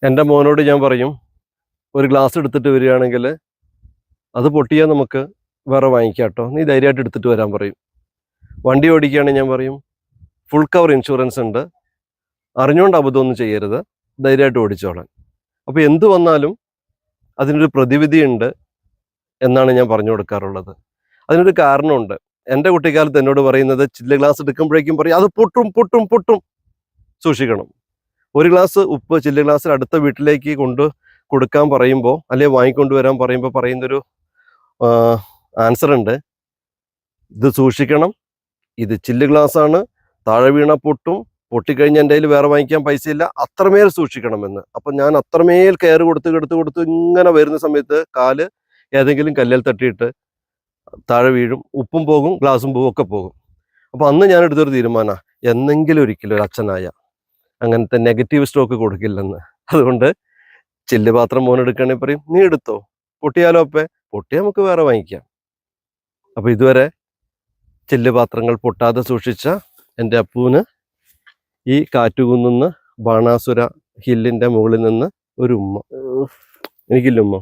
എൻ്റെ മോനോട് ഞാൻ പറയും, ഒരു ഗ്ലാസ് എടുത്തിട്ട് വരികയാണെങ്കിൽ അത് പൊട്ടിയാൽ നമുക്ക് വേറെ വാങ്ങിക്കാം കേട്ടോ, നീ ധൈര്യമായിട്ട് എടുത്തിട്ട് വരാൻ പറയും. വണ്ടി ഓടിക്കുകയാണെങ്കിൽ ഞാൻ പറയും, ഫുൾ കവർ ഇൻഷുറൻസ് ഉണ്ട്, അറിഞ്ഞുകൊണ്ട് അബദ്ധമൊന്നും ചെയ്യരുത്, ധൈര്യമായിട്ട് ഓടിച്ചോളാൻ. അപ്പോൾ എന്ത് വന്നാലും അതിനൊരു പ്രതിവിധിയുണ്ട് എന്നാണ് ഞാൻ പറഞ്ഞു കൊടുക്കാറുള്ളത്. അതിനൊരു കാരണമുണ്ട്. എൻ്റെ കുട്ടിക്കാലത്ത് എന്നോട് പറയുന്നത്, ചില്ല് ഗ്ലാസ് എടുക്കുമ്പോഴേക്കും പറയും, അത് പൊട്ടും പൊട്ടും പൊട്ടും, സൂക്ഷിക്കണം. ഒരു ഗ്ലാസ് ഉപ്പ് ചില്ല് ഗ്ലാസ്സിൽ അടുത്ത വീട്ടിലേക്ക് കൊടുക്കാൻ പറയുമ്പോൾ, അല്ലെങ്കിൽ വാങ്ങിക്കൊണ്ടുവരാൻ പറയുമ്പോൾ പറയുന്നൊരു ആൻസർ ഉണ്ട്, ഇത് സൂക്ഷിക്കണം, ഇത് ചില്ല് ഗ്ലാസ്സാണ്, താഴെ വീണ പൊട്ടും, പൊട്ടിക്കഴിഞ്ഞ് എൻ്റെ കയ്യിൽ വേറെ വാങ്ങിക്കാൻ പൈസയില്ല, അത്രമേൽ സൂക്ഷിക്കണമെന്ന്. അപ്പം ഞാൻ അത്രമേൽ കെയർ കൊടുത്ത് ഇങ്ങനെ വരുന്ന സമയത്ത് കാല് ഏതെങ്കിലും കല്ലിൽ തട്ടിയിട്ട് താഴെ വീഴും, ഉപ്പും പോകും, ഗ്ലാസും പോകും, ഒക്കെ പോകും. അപ്പോൾ അന്ന് ഞാൻ എടുത്തൊരു തീരുമാനമാണ്, എന്നെങ്കിലും ഒരിക്കലും ഒരു അച്ഛനായ അങ്ങനത്തെ നെഗറ്റീവ് സ്റ്റോക്ക് കൊടുക്കില്ലെന്ന്. അതുകൊണ്ട് ചില്ല് പാത്രം മോനെടുക്കുകയാണെങ്കിൽ പറയും, നീ എടുത്തോ, പൊട്ടിയാലോ അപ്പേ, പൊട്ടിയാൽ നമുക്ക് വേറെ വാങ്ങിക്കാം. അപ്പോൾ ഇതുവരെ ചില്ല് പാത്രങ്ങൾ പൊട്ടാതെ സൂക്ഷിച്ച എൻ്റെ അപ്പൂന് ഈ കാറ്റുകുന്നുന്ന് ബാണാസുര ഹില്ലിൻ്റെ മുകളിൽ നിന്ന് ഒരു ഉമ്മ. എനിക്കില്ല ഉമ്മ.